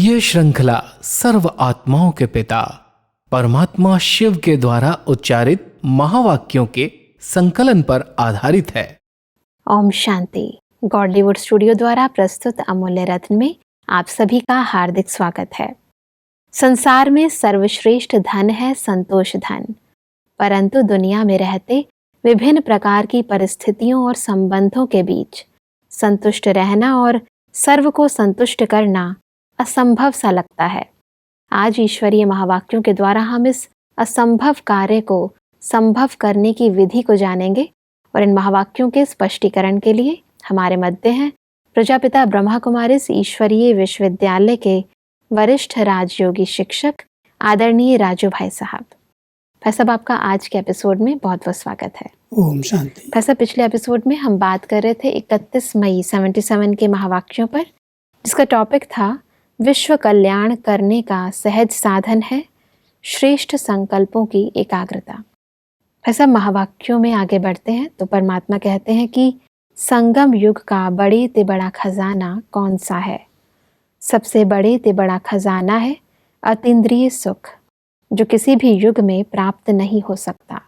ये श्रृंखला सर्व आत्माओं के पिता परमात्मा शिव के द्वारा उच्चारित महावाक्यों के संकलन पर आधारित है। ओम शांति। गॉडलीवुड स्टूडियो द्वारा प्रस्तुत अमूल्य रत्न में आप सभी का हार्दिक स्वागत है। संसार में सर्वश्रेष्ठ धन है संतोष धन, परंतु दुनिया में रहते विभिन्न प्रकार की परिस्थितियों और संबंधों के बीच संतुष्ट रहना और सर्व को संतुष्ट करना असंभव सा लगता है। आज ईश्वरीय महावाक्यों के द्वारा हम इस असंभव कार्य को संभव करने की विधि को जानेंगे और इन महावाक्यों के स्पष्टीकरण के लिए हमारे मध्य हैं प्रजापिता ब्रह्मा कुमारी ईश्वरीय विश्वविद्यालय के वरिष्ठ राजयोगी शिक्षक आदरणीय राजू भाई साहब। भाई साहब, आपका आज के एपिसोड में बहुत बहुत स्वागत है। ओम शांति। भाई साहब, पिछले एपिसोड में हम बात कर रहे थे 31 मई 77 के महावाक्यों पर, जिसका टॉपिक था विश्व कल्याण करने का सहज साधन है श्रेष्ठ संकल्पों की एकाग्रता। ऐसा महावाक्यों में आगे बढ़ते हैं तो परमात्मा कहते हैं कि संगम युग का बड़े ते बड़ा खजाना कौन सा है। सबसे बड़े ते बड़ा खजाना है अतीन्द्रिय सुख, जो किसी भी युग में प्राप्त नहीं हो सकता।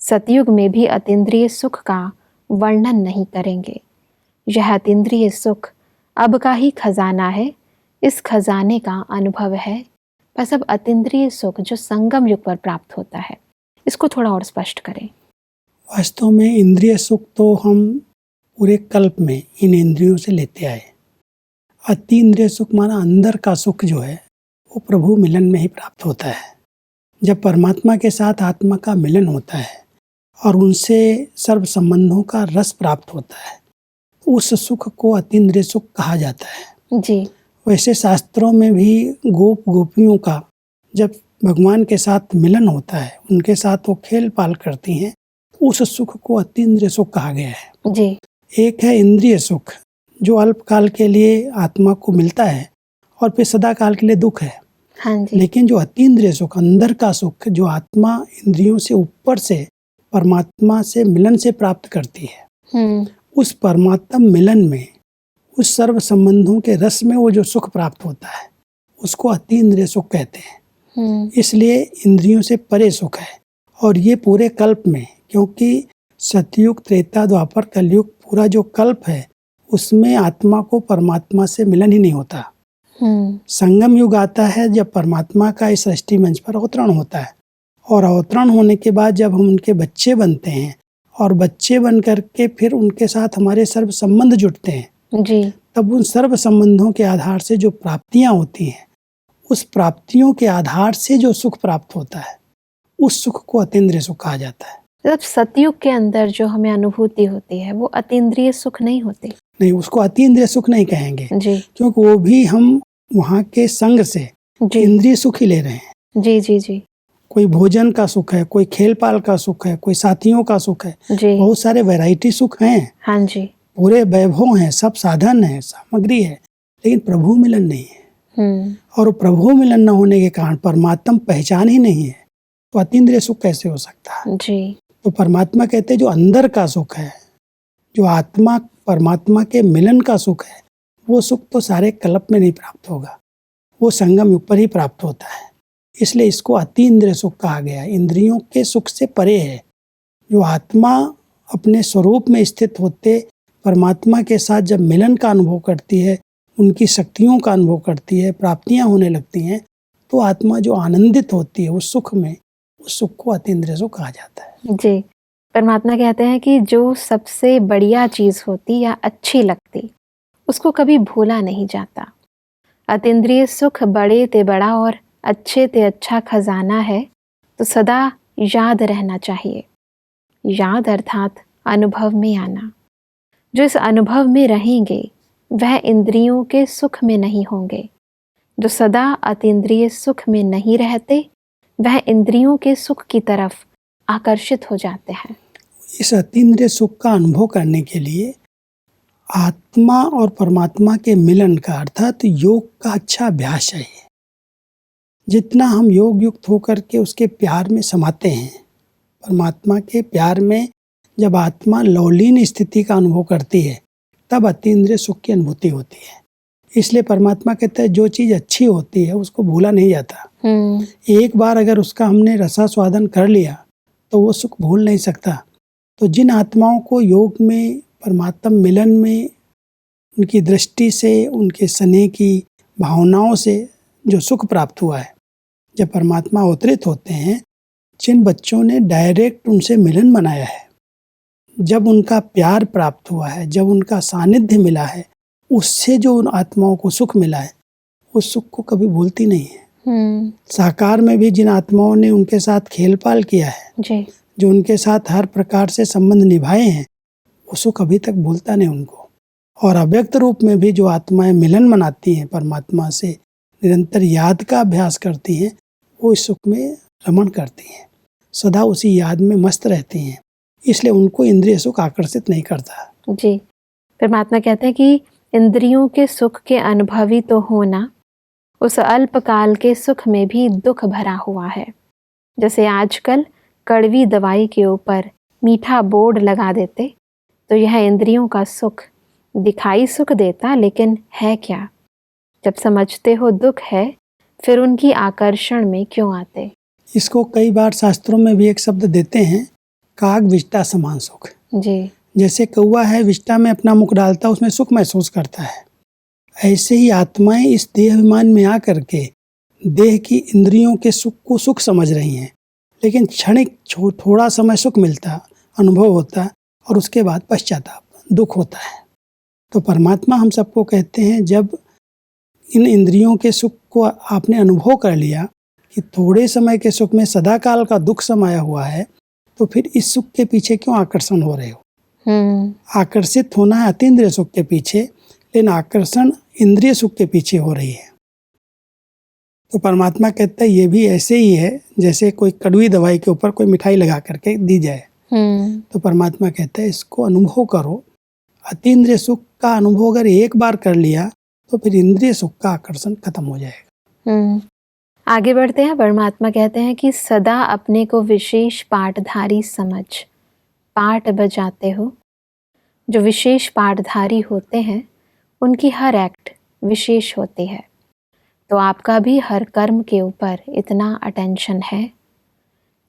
सतयुग में भी अतीन्द्रिय सुख का वर्णन नहीं करेंगे। यह अतीन्द्रिय सुख अब का ही खजाना है, इस खजाने का अनुभव है। बस अब अतीन्द्रिय सुख जो संगम युग पर प्राप्त होता है, इसको थोड़ा और स्पष्ट करें। वास्तव में इंद्रिय सुख तो हम पूरे कल्प में इन इंद्रियों से लेते आए। अतीन्द्रिय सुख माना अंदर का सुख जो है वो प्रभु मिलन में ही प्राप्त होता है। जब परमात्मा के साथ आत्मा का मिलन होता है और उनसे सर्व संबंधों का रस प्राप्त होता है, उस सुख को अतीन्द्रिय सुख कहा जाता है। जी। वैसे शास्त्रों में भी गोप गोपियों का जब भगवान के साथ मिलन होता है, उनके साथ वो खेल पाल करती हैं, तो उस सुख को अतीन्द्रिय सुख कहा गया है। जी। एक है इंद्रिय सुख जो अल्पकाल के लिए आत्मा को मिलता है और फिर सदा काल के लिए दुख है। हाँ जी। लेकिन जो अतीन्द्रिय सुख, अंदर का सुख, जो आत्मा इंद्रियों से ऊपर से परमात्मा से मिलन से प्राप्त करती है, उस परमात्मा मिलन में, उस सर्व संबंधों के रस में वो जो सुख प्राप्त होता है उसको अतीन्द्रिय सुख कहते हैं। इसलिए इंद्रियों से परे सुख है। और ये पूरे कल्प में, क्योंकि सतयुग, त्रेता, द्वापर, कलयुग, पूरा जो कल्प है उसमें आत्मा को परमात्मा से मिलन ही नहीं होता। संगम युग आता है जब परमात्मा का इस सृष्टि मंच पर अवतरण होता है, और अवतरण होने के बाद जब हम उनके बच्चे बनते हैं और बच्चे बन करके फिर उनके साथ हमारे सर्व संबंध जुड़ते हैं जी, तब उन सर्व संबंधों के आधार से जो प्राप्तियां होती हैं, उस प्राप्तियों के आधार से जो सुख प्राप्त होता है, उस सुख को अतीन्द्रिय सुख कहा जाता है। मतलब सतयुग के अंदर जो हमें अनुभूति होती है वो अतीन्द्रिय सुख नहीं होती। नहीं, उसको अतीन्द्रिय सुख नहीं कहेंगे जी। क्योंकि वो भी हम वहाँ के संग से इंद्रिय सुख ही ले रहे हैं। जी जी जी। कोई भोजन का सुख है, कोई खेल पाल का सुख है, कोई साथियों का सुख है, जी। बहुत सारे वैरायटी सुख हैं। हाँ जी। पूरे वैभव हैं, सब साधन है, सामग्री है, लेकिन प्रभु मिलन नहीं है। और प्रभु मिलन न होने के कारण परमात्मा पहचान ही नहीं है, तो अतीन्द्रिय सुख कैसे हो सकता है। जी। तो परमात्मा कहते हैं जो अंदर का सुख है, जो आत्मा परमात्मा के मिलन का सुख है, वो सुख तो सारे कल्प में नहीं प्राप्त होगा, वो संगम युग पर ही प्राप्त होता है। इसलिए इसको अतीन्द्रिय सुख कहा गया। इंद्रियों के सुख से परे है। जो आत्मा अपने स्वरूप में स्थित होते परमात्मा के साथ जब मिलन का अनुभव करती है, उनकी शक्तियों का अनुभव करती है, प्राप्तियां होने लगती हैं, तो आत्मा जो आनंदित होती है उस सुख में, उस सुख को अतीन्द्रिय सुख कहा जाता है। जी। परमात्मा कहते हैं कि जो सबसे बढ़िया चीज होती या अच्छी लगती, उसको कभी भूला नहीं जाता। अतीन्द्रिय सुख बड़े ते बड़ा और अच्छे ते अच्छा खजाना है, तो सदा याद रहना चाहिए। याद अर्थात अनुभव में आना। जो इस अनुभव में रहेंगे वह इंद्रियों के सुख में नहीं होंगे। जो सदा अतीन्द्रिय सुख में नहीं रहते वह इंद्रियों के सुख की तरफ आकर्षित हो जाते हैं। इस अतीन्द्रिय सुख का अनुभव करने के लिए आत्मा और परमात्मा के मिलन का अर्थात योग का अच्छा अभ्यास चाहिए। जितना हम योग युक्त होकर के उसके प्यार में समाते हैं, परमात्मा के प्यार में जब आत्मा लौलीन स्थिति का अनुभव करती है, तब अतीन्द्रिय सुख की अनुभूति होती है। इसलिए परमात्मा कहता है जो चीज़ अच्छी होती है उसको भूला नहीं जाता। एक बार अगर उसका हमने रसास्वादन कर लिया तो वो सुख भूल नहीं सकता। तो जिन आत्माओं को योग में, परमात्मा मिलन में, उनकी दृष्टि से, उनके स्नेह की भावनाओं से जो सुख प्राप्त हुआ है, जब परमात्मा अवतरित होते हैं, जिन बच्चों ने डायरेक्ट उनसे मिलन मनाया है, जब उनका प्यार प्राप्त हुआ है, जब उनका सानिध्य मिला है, उससे जो उन आत्माओं को सुख मिला है, उस सुख को कभी भूलती नहीं है। साकार में भी जिन आत्माओं ने उनके साथ खेलपाल किया है जी। जो उनके साथ हर प्रकार से संबंध निभाए हैं, वो सुख अभी तक भूलता नहीं उनको। और अव्यक्त रूप में भी जो आत्माएं मिलन मनाती हैं परमात्मा से, निरंतर याद का अभ्यास करती हैं, वो इस सुख में रमण करती हैं, सदा उसी याद में मस्त रहती हैं। इसलिए उनको इंद्रिय सुख आकर्षित नहीं करता। जी। परमात्मा कहते हैं कि इंद्रियों के सुख के अनुभवी तो होना, उस अल्पकाल के सुख में भी दुख भरा हुआ है। जैसे आजकल कड़वी दवाई के ऊपर मीठा बोर्ड लगा देते तो यह इंद्रियों का सुख दिखाई सुख देता, लेकिन है क्या? जब समझते हो दुख है, फिर उनकी आकर्षण में क्यों आते? इसको कई बार शास्त्रों में भी एक शब्द देते हैं, काग विष्टा समान सुख। जी। जैसे कौवा है, विष्टा में अपना मुख डालता, उसमें सुख महसूस करता है। ऐसे ही आत्माएं इस देह अभिमान में आकर के देह की इंद्रियों के सुख को सुख समझ रही हैं, लेकिन क्षणिक थोड़ा समय सुख मिलता, अनुभव होता, और उसके बाद पश्चाताप, दुख होता है। तो परमात्मा हम सबको कहते हैं, जब इन इंद्रियों के सुख को आपने अनुभव कर लिया कि थोड़े समय के सुख में सदाकाल का दुख समाया हुआ है, तो फिर इस सुख के पीछे क्यों आकर्षण हो रहे हो? आकर्षित होना है अतीन्द्रिय सुख के पीछे, लेकिन आकर्षण इंद्रिय सुख के पीछे हो रही है। तो परमात्मा कहता है ये भी ऐसे ही है जैसे कोई कड़वी दवाई के ऊपर कोई मिठाई लगा करके दी जाए। तो परमात्मा कहता है इसको अनुभव करो। अतीन्द्रिय सुख का अनुभव अगर एक बार कर लिया तो फिर इंद्रिय सुख का आकर्षण खत्म हो जाएगा। आगे बढ़ते हैं। परमात्मा कहते हैं कि सदा अपने को विशेष पाठधारी समझ पाठ बजाते हो। जो विशेष पाठधारी होते हैं उनकी हर एक्ट विशेष होती है। तो आपका भी हर कर्म के ऊपर इतना अटेंशन है।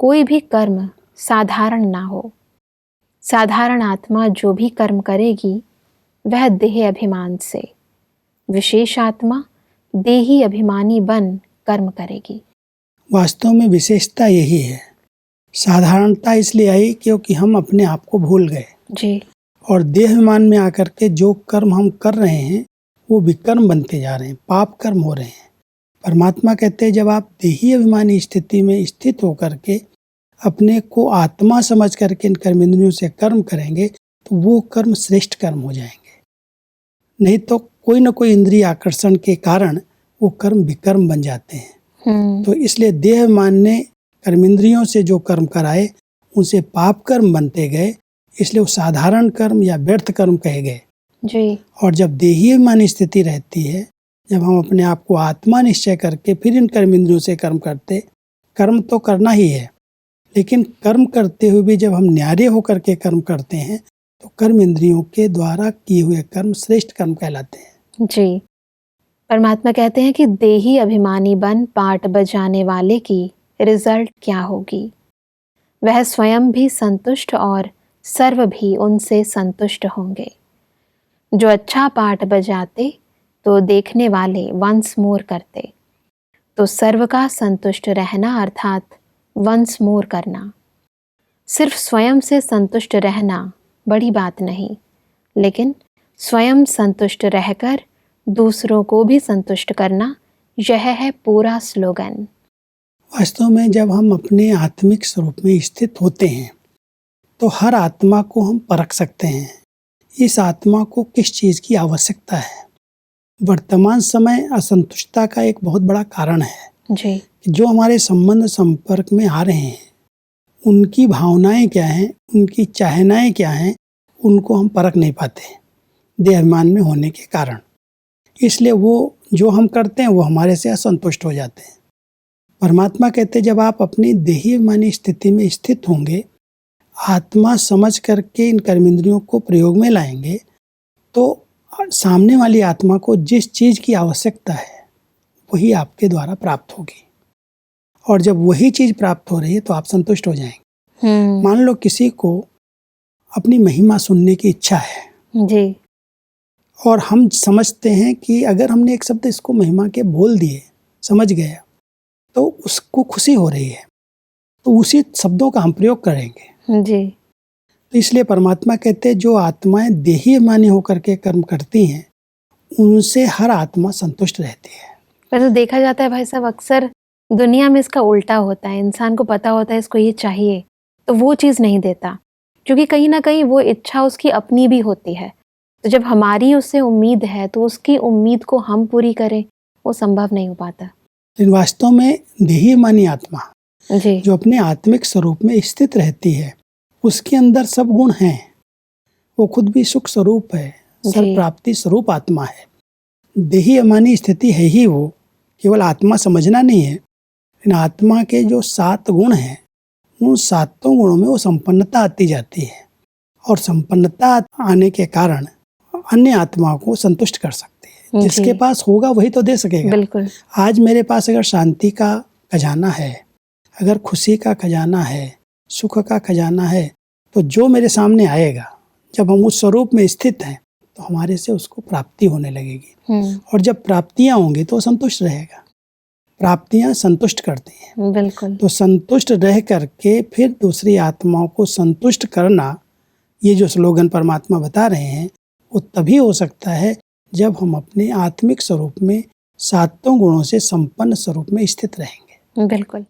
कोई भी कर्म साधारण ना हो। साधारण आत्मा जो भी कर्म करेगी वह देह अभिमान से, विशेष आत्मा देही अभिमानी बन कर्म करेगी। वास्तव में विशेषता यही है। साधारणता इसलिए आई क्योंकि हम अपने आप को भूल गए जी, और देह अभिमान में आकर के जो कर्म हम कर रहे हैं वो विकर्म बनते जा रहे हैं, पाप कर्म हो रहे हैं। परमात्मा कहते हैं जब आप देही अभिमानी स्थिति में स्थित होकर के अपने को आत्मा समझ करके इन कर्मेंद्रियों से कर्म करेंगे तो वो कर्म श्रेष्ठ कर्म हो जाएंगे। नहीं तो कोई न कोई इंद्रिय आकर्षण के कारण वो कर्म विकर्म बन जाते हैं। तो इसलिए देह अभिमान ने कर्मेंद्रियों से जो कर्म कराए उनसे पाप कर्म बनते गए, इसलिए वो साधारण कर्म या व्यर्थ कर्म कहे गए जी। और जब देही अभिमानी स्थिति रहती है, जब हम अपने आप को आत्मा निश्चय करके फिर इन कर्मेंद्रियों से कर्म करते, कर्म तो करना ही है, लेकिन कर्म करते हुए भी जब हम न्यारे होकर के कर्म करते हैं तो कर्म इंद्रियों के द्वारा किए हुए कर्म श्रेष्ठ कर्म कहलाते हैं जी। परमात्मा कहते हैं कि देही अभिमानी बन पाठ बजाने वाले की रिजल्ट क्या होगी? वह स्वयं भी संतुष्ट और सर्व भी उनसे संतुष्ट होंगे। जो अच्छा पाठ बजाते तो देखने वाले वंस मोर करते, तो सर्व का संतुष्ट रहना अर्थात वंस मोर करना। सिर्फ स्वयं से संतुष्ट रहना बड़ी बात नहीं, लेकिन स्वयं संतुष्ट रहकर दूसरों को भी संतुष्ट करना, यह है पूरा स्लोगन। वास्तव में जब हम अपने आत्मिक स्वरूप में स्थित होते हैं तो हर आत्मा को हम परख सकते हैं, इस आत्मा को किस चीज़ की आवश्यकता है। वर्तमान समय असंतुष्टता का एक बहुत बड़ा कारण है जी। जो हमारे संबंध संपर्क में आ रहे हैं उनकी भावनाएं क्या हैं, उनकी चाहनाएं क्या हैं, उनको हम परख नहीं पाते देह अभिमान में होने के कारण। इसलिए वो जो हम करते हैं वो हमारे से असंतुष्ट हो जाते हैं। परमात्मा कहते हैं जब आप अपनी देही अभिमानी स्थिति में स्थित होंगे, आत्मा समझ करके इन कर्मेंद्रियों को प्रयोग में लाएंगे, तो और सामने वाली आत्मा को जिस चीज़ की आवश्यकता है वही आपके द्वारा प्राप्त होगी, और जब वही चीज़ प्राप्त हो रही है तो आप संतुष्ट हो जाएंगे। मान लो किसी को अपनी महिमा सुनने की इच्छा है जी, और हम समझते हैं कि अगर हमने एक शब्द इसको महिमा के बोल दिए, समझ गया, तो उसको खुशी हो रही है, तो उसी शब्दों का हम प्रयोग करेंगे। जी, तो इसलिए परमात्मा कहते हैं जो आत्माएं देही मानी होकर के कर्म करती हैं उनसे हर आत्मा संतुष्ट रहती है। वैसे देखा जाता है भाई साहब, अक्सर दुनिया में इसका उल्टा होता है। इंसान को पता होता है इसको ये चाहिए, तो वो चीज़ नहीं देता, क्योंकि कहीं ना कहीं वो इच्छा उसकी अपनी भी होती है। तो जब हमारी उससे उम्मीद है तो उसकी उम्मीद को हम पूरी करें, वो संभव नहीं हो पाता। लेकिन वास्तव में देही मानी आत्मा जी, जो अपने आत्मिक स्वरूप में स्थित रहती है, उसके अंदर सब गुण हैं, वो खुद भी सुख स्वरूप है, सर्व प्राप्ति स्वरूप आत्मा है। देही मानी स्थिति है ही वो, केवल आत्मा समझना नहीं है, लेकिन आत्मा के जो 7 गुण हैं उन 7 गुणों में वो संपन्नता आती जाती है, और संपन्नता आने के कारण अन्य आत्माओं को संतुष्ट कर सकती है। जिसके पास होगा वही तो दे सकेगा। बिल्कुल। आज मेरे पास अगर शांति का खजाना है, अगर खुशी का खजाना है, सुख का खजाना है, तो जो मेरे सामने आएगा, जब हम उस स्वरूप में स्थित हैं तो हमारे से उसको प्राप्ति होने लगेगी, और जब प्राप्तियां होंगी तो संतुष्ट रहेगा। प्राप्तियां संतुष्ट करती हैं। बिल्कुल। तो संतुष्ट रह करके फिर दूसरी आत्माओं को संतुष्ट करना, ये जो स्लोगन परमात्मा बता रहे हैं, वो तभी हो सकता है जब हम अपने आत्मिक स्वरूप में 7 गुणों से संपन्न स्वरूप में स्थित रहेंगे। बिल्कुल।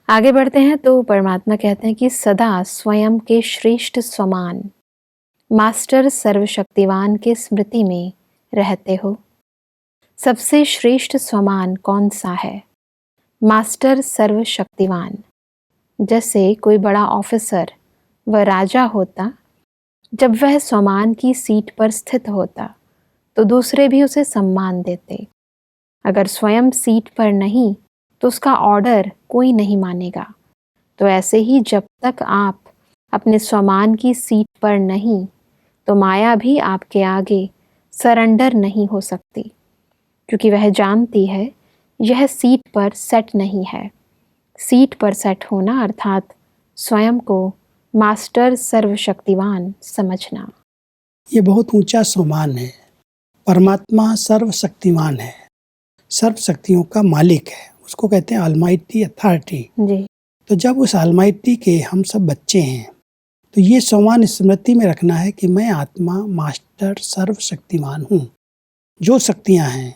आगे बढ़ते हैं तो परमात्मा कहते हैं कि सदा स्वयं के श्रेष्ठ समान मास्टर सर्वशक्तिवान के स्मृति में रहते हो। सबसे श्रेष्ठ स्वमान कौन सा है? मास्टर सर्वशक्तिवान। जैसे कोई बड़ा ऑफिसर व राजा होता, जब वह स्वमान की सीट पर स्थित होता तो दूसरे भी उसे सम्मान देते। अगर स्वयं सीट पर नहीं तो उसका ऑर्डर कोई नहीं मानेगा। तो ऐसे ही जब तक आप अपने स्वमान की सीट पर नहीं, तो माया भी आपके आगे सरेंडर नहीं हो सकती, क्योंकि वह जानती है यह सीट पर सेट नहीं है। सीट पर सेट होना अर्थात स्वयं को मास्टर सर्वशक्तिवान समझना। ये बहुत ऊंचा सम्मान है। परमात्मा सर्वशक्तिमान है, सर्व शक्तियों का मालिक है, उसको कहते हैं ऑलमाइटी अथॉरिटी। जी। तो जब उस ऑलमाइटी के हम सब बच्चे हैं, तो ये सम्मान स्मृति में रखना है कि मैं आत्मा मास्टर सर्वशक्तिमान हूँ। जो शक्तियाँ हैं,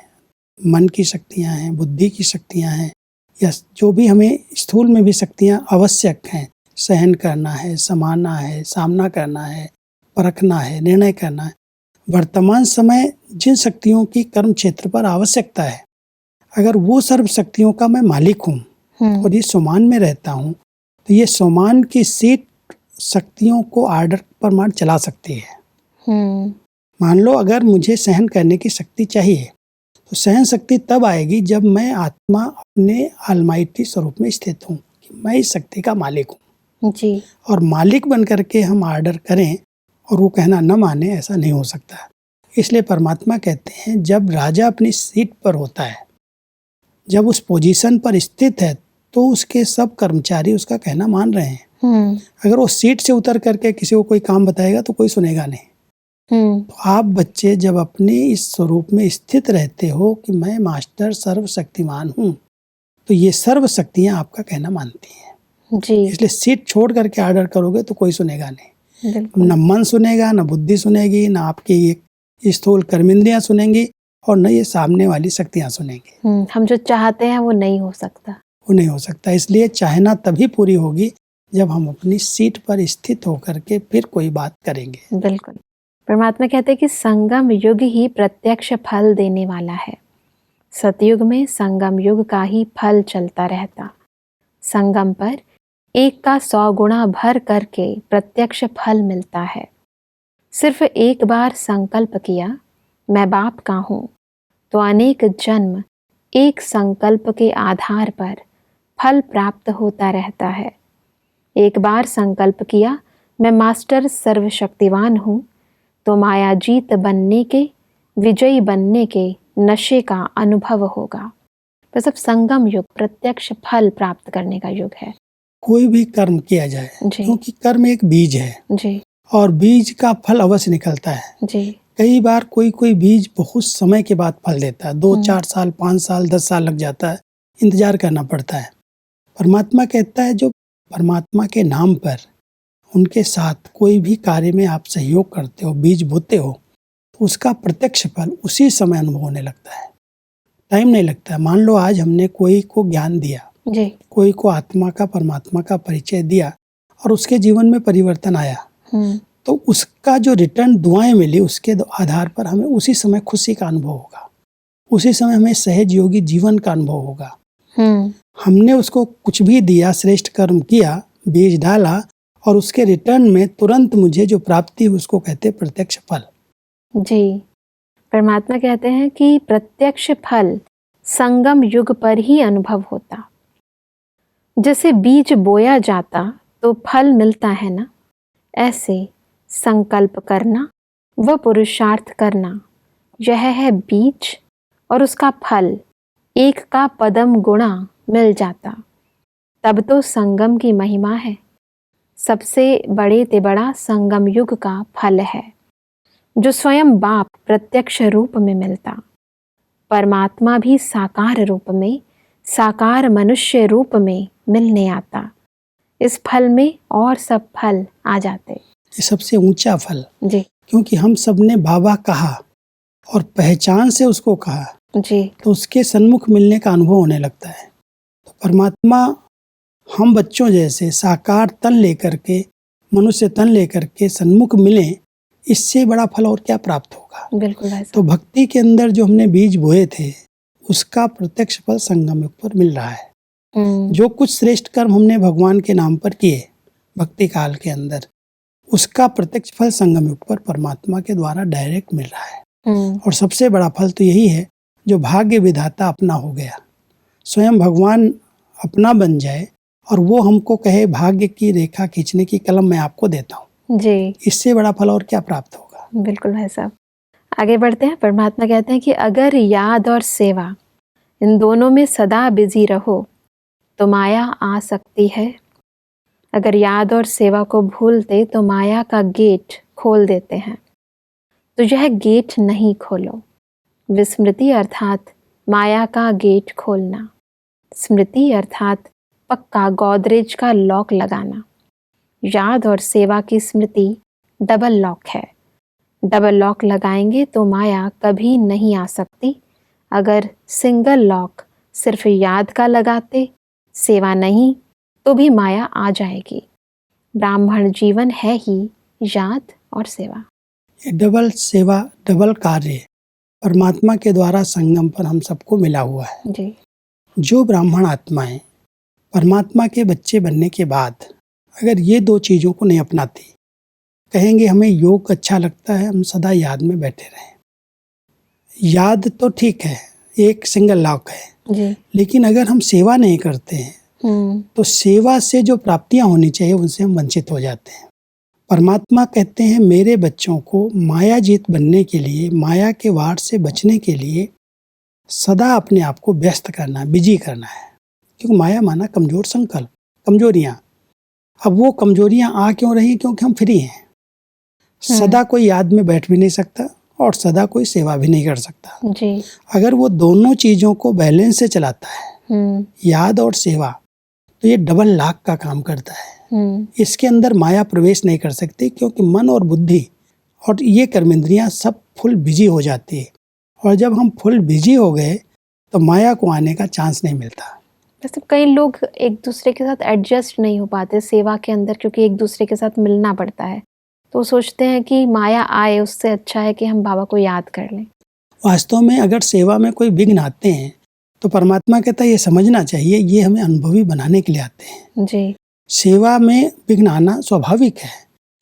मन की शक्तियाँ हैं, बुद्धि की शक्तियाँ हैं, या जो भी हमें स्थूल में भी शक्तियाँ आवश्यक हैं, सहन करना है, समाना है, सामना करना है, परखना है, निर्णय करना है, वर्तमान समय जिन शक्तियों की कर्म क्षेत्र पर आवश्यकता है, अगर वो सर्व शक्तियों का मैं मालिक हूँ और ये सम्मान में रहता हूँ, तो ये सम्मान की सीट शक्तियों को आर्डर पर मार चला सकती है। मान लो अगर मुझे सहन करने की शक्ति चाहिए, तो सहन शक्ति तब आएगी जब मैं आत्मा अपने अलमाइटी स्वरूप में स्थित हूँ कि मैं इस शक्ति का मालिक हूँ। जी। और मालिक बन करके हम आर्डर करें और वो कहना न माने, ऐसा नहीं हो सकता। इसलिए परमात्मा कहते हैं जब राजा अपनी सीट पर होता है, जब उस पोजीशन पर स्थित है, तो उसके सब कर्मचारी उसका कहना मान रहे हैं। अगर वो सीट से उतर करके किसी को कोई काम बताएगा तो कोई सुनेगा नहीं। तो आप बच्चे जब अपने इस स्वरूप में स्थित रहते हो कि मैं मास्टर सर्वशक्तिमान हूँ, तो ये सर्व शक्तियाँ आपका कहना मानती हैं। जी। इसलिए सीट छोड़ करके आर्डर करोगे तो कोई सुनेगा नहीं। न मन सुनेगा, न बुद्धि सुनेगी, न आपकी स्थूल कर्मेंद्रियाँ सुनेंगी, और न ये सामने वाली शक्तियाँ सुनेंगी। हम जो चाहते हैं वो नहीं हो सकता। वो नहीं हो सकता। इसलिए चाहना तभी पूरी होगी जब हम अपनी सीट पर स्थित होकर के फिर कोई बात करेंगे। बिल्कुल। परमात्मा कहते हैं कि संगम युग ही प्रत्यक्ष फल देने वाला है। सतयुग में संगम युग का ही फल चलता रहता। संगम पर 1 का 100 गुना भर करके प्रत्यक्ष फल मिलता है। सिर्फ एक बार संकल्प किया मैं बाप का हूँ, तो अनेक जन्म एक संकल्प के आधार पर फल प्राप्त होता रहता है। एक बार संकल्प किया मैं मास्टर सर्वशक्तिवान हूँ, तो मायाजीत बनने के विजयी बनने के नशे का अनुभव होगा। बस अब संगम युग प्रत्यक्ष फल प्राप्त करने का युग है। कोई भी कर्म किया जाए, जी क्योंकि कर्म एक बीज है जी और बीज का फल अवश्य निकलता है। जी कई बार कोई बीज बहुत समय के बाद फल देता है, 2-4 साल, 5 साल, 10 साल लग जाता है, इंतजार करना पड़ता है। परमात्मा कहता है जो परमात्मा के नाम पर उनके साथ कोई भी कार्य में आप सहयोग करते हो, बीज बोते हो, तो उसका प्रत्यक्ष फल उसी समय अनुभव होने लगता है, टाइम नहीं लगता है। मान लो आज हमने कोई को ज्ञान दिया, जी कोई को आत्मा का, परमात्मा का परिचय दिया और उसके जीवन में परिवर्तन आया, तो उसका जो रिटर्न दुआएं मिली उसके आधार पर हमें उसी समय खुशी का अनुभव होगा, उसी समय हमें सहज योगी जीवन का अनुभव होगा। हमने उसको कुछ भी दिया, श्रेष्ठ कर्म किया, बीज डाला और उसके रिटर्न में तुरंत मुझे जो प्राप्ति हुई उसको कहते हैं प्रत्यक्ष फल। जी, परमात्मा कहते हैं कि प्रत्यक्ष फल संगम युग पर ही अनुभव होता। जैसे बीज बोया जाता तो फल मिलता है ना, ऐसे संकल्प करना व पुरुषार्थ करना, यह है बीज और उसका फल एक का पदम गुणा मिल जाता। तब तो संगम की महिमा है, सबसे बड़े ते बड़ा संगम युग का फल है, जो स्वयं बाप प्रत्यक्ष रूप में मिलता। परमात्मा भी साकार रूप में, साकार मनुष्य रूप में मिलने आता। इस फल में और सब फल आ जाते। ये सबसे ऊंचा फल जी, क्योंकि हम सब ने बाबा कहा और पहचान से उसको कहा, जी, तो उसके सन्मुख मिलने का अनुभव होने लगता है। तो परमात्मा हम बच्चों जैसे साकार तन लेकर के, मनुष्य तन लेकर के सन्मुख मिले, इससे बड़ा फल और क्या प्राप्त होगा। बिल्कुल ऐसा। तो भक्ति के अंदर जो हमने बीज बोए थे उसका प्रत्यक्ष फल संगम युग पर मिल रहा है। जो कुछ श्रेष्ठ कर्म हमने भगवान के नाम पर किए भक्ति काल के अंदर, उसका प्रत्यक्ष फल संगम युग पर परमात्मा के द्वारा डायरेक्ट मिल रहा है। और सबसे बड़ा फल तो यही है जो भाग्य विधाता अपना हो गया, स्वयं भगवान अपना बन जाए और वो हमको कहे भाग्य की रेखा खींचने की कलम मैं आपको देता हूँ। जी, इससे बड़ा फल और क्या प्राप्त होगा। बिल्कुल भाई साहब। आगे बढ़ते हैं। परमात्मा कहते हैं कि अगर याद और सेवा इन दोनों में सदा बिजी रहो तो माया आ सकती है। अगर याद और सेवा को भूलते तो माया का गेट खोल देते हैं, तो यह गेट नहीं खोलो। विस्मृति अर्थात माया का गेट खोलना, स्मृति अर्थात पक्का गोदरेज का लॉक लगाना। याद और सेवा की स्मृति डबल लॉक है। डबल लॉक लगाएंगे तो माया कभी नहीं आ सकती। अगर सिंगल लॉक सिर्फ याद का लगाते, सेवा नहीं, तो भी माया आ जाएगी। ब्राह्मण जीवन है ही याद और सेवा। ये डबल सेवा, डबल कार्य परमात्मा के द्वारा संगम पर हम सबको मिला हुआ है। जी, जो ब्राह्मण आत्माएं परमात्मा के बच्चे बनने के बाद अगर ये दो चीज़ों को नहीं अपनाती, कहेंगे हमें योग अच्छा लगता है, हम सदा याद में बैठे रहें। याद तो ठीक है, एक सिंगल लॉक है, जी, लेकिन अगर हम सेवा नहीं करते हैं तो सेवा से जो प्राप्तियां होनी चाहिए उनसे हम वंचित हो जाते हैं। परमात्मा कहते हैं मेरे बच्चों को माया जीत बनने के लिए, माया के वार से बचने के लिए सदा अपने आप को व्यस्त करना है, बिजी करना है। क्योंकि माया माना कमजोर संकल्प, कमजोरियाँ। अब वो कमजोरियाँ आ क्यों रही? क्योंकि हम फ्री हैं। सदा कोई याद में बैठ भी नहीं सकता और सदा कोई सेवा भी नहीं कर सकता। जी, अगर वो दोनों चीज़ों को बैलेंस से चलाता है, याद और सेवा, तो ये डबल लॉक का काम करता है। इसके अंदर माया प्रवेश नहीं कर सकती क्योंकि मन और बुद्धि और ये कर्मेंद्रियां सब फुल बिजी हो जाती है। और जब हम फुल बिजी हो गए तो माया को आने का चांस नहीं मिलता। वैसे कई लोग एक दूसरे के साथ एडजस्ट नहीं हो पाते सेवा के अंदर, क्योंकि एक दूसरे के साथ मिलना पड़ता है, तो सोचते हैं कि माया आए उससे अच्छा है कि हम बाबा को याद कर लें। वास्तव में अगर सेवा में कोई विघ्न आते हैं तो परमात्मा कहता है ये समझना चाहिए, ये हमें अनुभवी बनाने के लिए आते हैं। जी, सेवा में विघ्न आना स्वाभाविक है,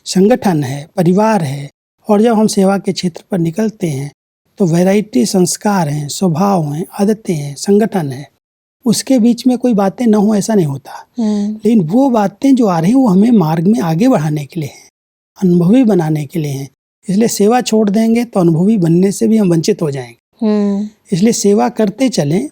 संगठन है, परिवार है। और जब हम सेवा के क्षेत्र पर निकलते हैं तो वैरायटी संस्कार हैं, स्वभाव हैं, आदतें हैं, संगठन है, उसके बीच में कोई बातें न हो ऐसा नहीं होता। लेकिन वो बातें जो आ रही हैं वो हमें मार्ग में आगे बढ़ाने के लिए हैं, अनुभवी बनाने के लिए हैं। इसलिए सेवा छोड़ देंगे तो अनुभवी बनने से भी हम वंचित हो जाएंगे। इसलिए सेवा करते चलें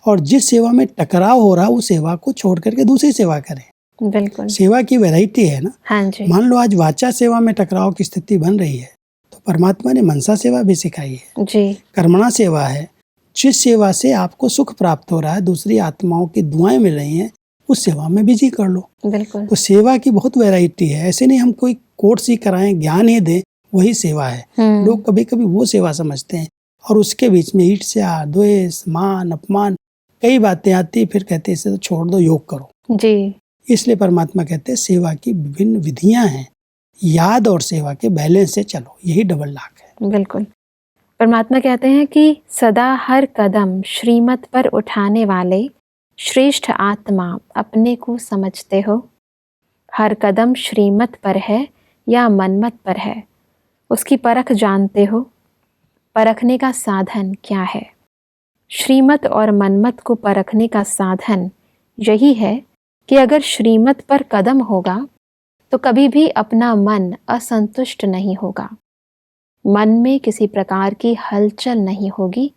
और जिस सेवा में टकराव हो रहा उस सेवा को छोड़ करके दूसरी सेवा करें। बिल्कुल। सेवा की वैरायटी है ना। हाँ जी। मान लो आज वाचा सेवा में टकराव की स्थिति बन रही है तो परमात्मा ने मनसा सेवा भी सिखाई है जी। कर्मणा सेवा है। जिस सेवा से आपको सुख प्राप्त हो रहा है, दूसरी आत्माओं की दुआएं मिल रही हैं, उस सेवा में बिजी कर लो। बिल्कुल। तो सेवा की बहुत वैरायटी है। ऐसे नहीं हम कोई कोर्स ही कराएं, ज्ञान ही दें वही सेवा है। लोग कभी कभी वो सेवा समझते हैं और उसके बीच में ईर्ष्या, द्वेष, मान, अपमान कई बातें आती, फिर कहते हैं इसे तो छोड़ दो, योग करो जी। इसलिए परमात्मा कहते हैं सेवा की विभिन्न विधियां हैं, याद और सेवा के बैलेंस से चलो, यही डबल लाख है। बिल्कुल। परमात्मा कहते हैं कि सदा हर कदम श्रीमत पर उठाने वाले श्रेष्ठ आत्मा अपने को समझते हो। हर कदम श्रीमत पर है या मनमत पर है, उसकी परख जानते हो। परखने का साधन क्या है? श्रीमत और मनमत को परखने का साधन यही है कि अगर श्रीमत पर कदम होगा तो कभी भी अपना मन असंतुष्ट नहीं होगा, मन में किसी प्रकार की हलचल नहीं होगी।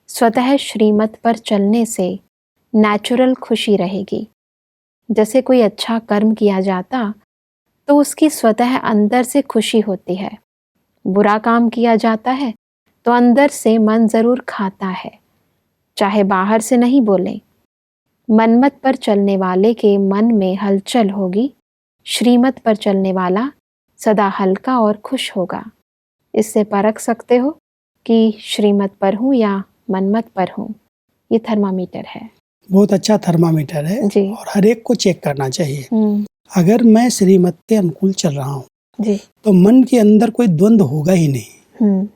स्वतः श्रीमत पर चलने से नेचुरल खुशी रहेगी। जैसे कोई अच्छा कर्म किया जाता तो उसकी स्वतः अंदर से खुशी होती है। बुरा काम किया जाता है तो अंदर से मन जरूर खाता है, चाहे बाहर से नहीं बोले। मनमत पर चलने वाले के मन में हलचल होगी, श्रीमत पर चलने वाला सदा हल्का और खुश होगा। इससे परख सकते हो कि श्रीमत पर हूँ या मनमत पर हूँ। ये थर्मामीटर है। बहुत अच्छा थर्मामीटर है जी। और हर एक को चेक करना चाहिए। अगर मैं श्रीमत के अनुकूल चल रहा हूँ जी, तो मन के अंदर कोई द्वंद्व होगा ही नहीं,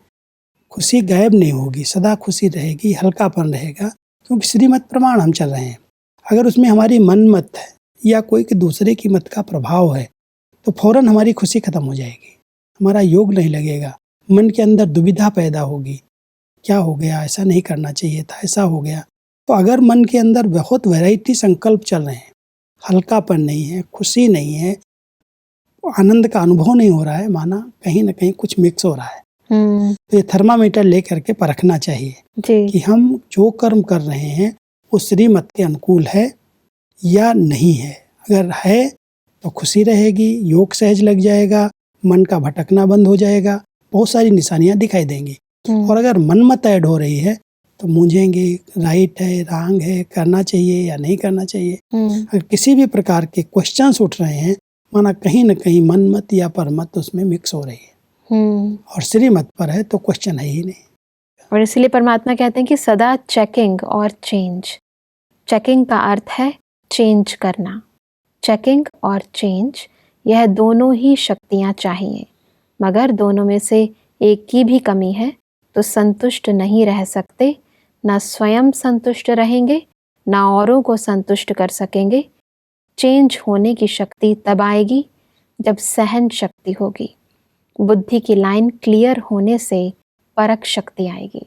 खुशी गायब नहीं होगी, सदा खुशी रहेगी, हल्कापन रहेगा, क्योंकि श्रीमत प्रमाण हम चल रहे हैं। अगर उसमें हमारी मन मत है या कोई के दूसरे की मत का प्रभाव है तो फौरन हमारी खुशी खत्म हो जाएगी, हमारा योग नहीं लगेगा, मन के अंदर दुविधा पैदा होगी, क्या हो गया, ऐसा नहीं करना चाहिए था, ऐसा हो गया। तो अगर मन के अंदर बहुत वैरायटी संकल्प चल रहे हैं, हल्कापन नहीं है, खुशी नहीं है, आनंद का अनुभव नहीं हो रहा है, माना कहीं ना कहीं कुछ मिक्स हो रहा है। तो ये थर्मामीटर लेकर के परखना चाहिए कि हम जो कर्म कर रहे हैं वो श्रीमत के अनुकूल है या नहीं है। अगर है तो खुशी रहेगी, योग सहज लग जाएगा, मन का भटकना बंद हो जाएगा, बहुत सारी निशानियां दिखाई देंगी। और अगर मनमत ऐड हो रही है तो मूंझेंगे, राइट है, रॉन्ग है, करना चाहिए या नहीं करना चाहिए। अगर किसी भी प्रकार के क्वेश्चंस उठ रहे हैं, माना कहीं न कहीं मनमत या परमत उसमें मिक्स हो रही है और श्रीमत पर है तो क्वेश्चन है ही नहीं। और इसलिए परमात्मा कहते हैं कि सदा चेकिंग और चेंज। चेकिंग का अर्थ है चेंज करना। चेकिंग और चेंज, यह दोनों ही शक्तियाँ चाहिए, मगर दोनों में से एक की भी कमी है तो संतुष्ट नहीं रह सकते। ना स्वयं संतुष्ट रहेंगे, ना औरों को संतुष्ट कर सकेंगे। चेंज होने की शक्ति तब आएगी जब सहन शक्ति होगी, बुद्धि की लाइन क्लियर होने से परख शक्ति आएगी।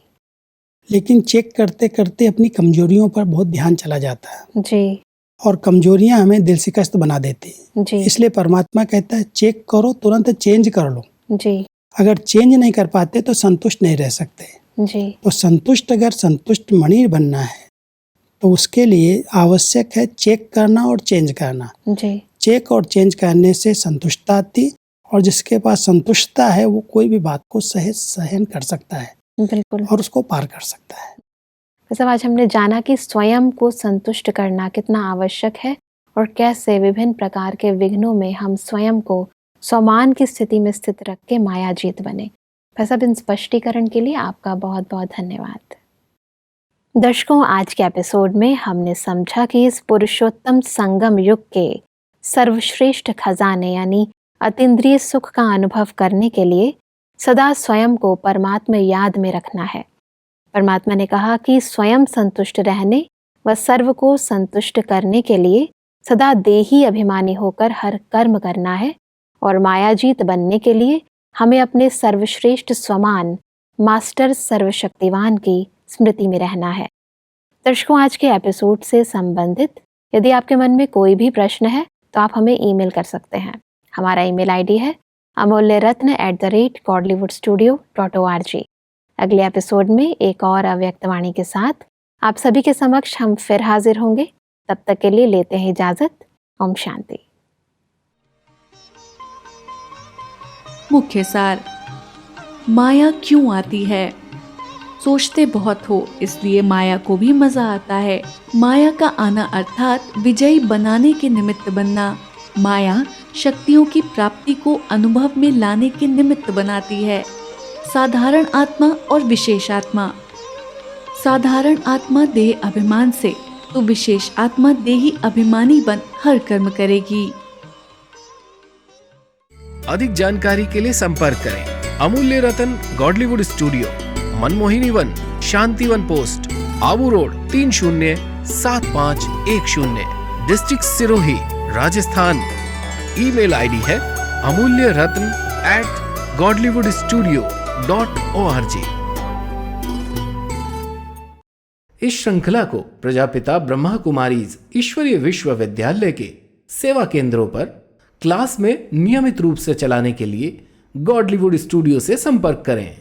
लेकिन चेक करते करते अपनी कमजोरियों पर बहुत ध्यान चला जाता है जी, और कमजोरियां हमें दिल शिकस्त बना देती हैं। जी, इसलिए परमात्मा कहता है चेक करो, तुरंत चेंज कर लो। जी, अगर चेंज नहीं कर पाते तो संतुष्ट नहीं रह सकते। जी, तो संतुष्ट, अगर संतुष्ट मणि बनना है तो उसके लिए आवश्यक है चेक करना और चेंज करना। जी, चेक और चेंज करने से संतुष्टता आती, और जिसके पास संतुष्टता है वो कोई भी बात को सहज सहन कर सकता है बिल्कुल। और उसको पार कर सकता है। वैसे आज हमने जाना कि स्वयं को संतुष्ट करना कितना आवश्यक है और कैसे विभिन्न प्रकार के विघ्नों में हम स्वयं को स्वमान की स्थिति में स्थित रख के मायाजीत बने। वैसे इन स्पष्टीकरण के लिए आपका बहुत बहुत धन्यवाद। दर्शकों, आज के एपिसोड में हमने समझा कि इस पुरुषोत्तम संगम युग के सर्वश्रेष्ठ खजाने यानी अतीन्द्रिय सुख का अनुभव करने के लिए सदा स्वयं को परमात्मा याद में रखना है। परमात्मा ने कहा कि स्वयं संतुष्ट रहने व सर्व को संतुष्ट करने के लिए सदा देही अभिमानी होकर हर कर्म करना है और मायाजीत बनने के लिए हमें अपने सर्वश्रेष्ठ स्वमान मास्टर सर्वशक्तिवान की स्मृति में रहना है। दर्शकों, आज के एपिसोड से संबंधित यदि आपके मन में कोई भी प्रश्न है तो आप हमें ईमेल कर सकते हैं। हमारा ईमेल आईडी है amulyaratna@godlywoodstudio.org। अगले एपिसोड में एक और अव्यक्त वाणी के साथ आप सभी के समक्ष हम फिर हाजिर होंगे। तब तक के लिए लेते हैं इजाजत। ओम शांति। मुख्य सार। माया क्यों आती है? सोचते बहुत हो इसलिए माया को भी मजा आता है। माया का आना अर्थात विजयी बनाने के निमित्त बनना। माया शक्तियों की प्राप्ति को अनुभव में लाने के निमित्त बनाती है। साधारण आत्मा और विशेष आत्मा। साधारण आत्मा देह अभिमान से तो विशेष आत्मा देही अभिमानी बन हर कर्म करेगी। अधिक जानकारी के लिए संपर्क करें Amulya Ratan Godlywood studio, Manmohini Van, Shantivan post, Abu Road 307510, district Sirohi, Rajasthan. Email ID है amulyaratn@godlywoodstudio.org। इस श्रृंखला को प्रजापिता ब्रह्मा कुमारीज ईश्वरीय विश्वविद्यालय के सेवा केंद्रों पर क्लास में नियमित रूप से चलाने के लिए गॉडलीवुड स्टूडियो से संपर्क करें।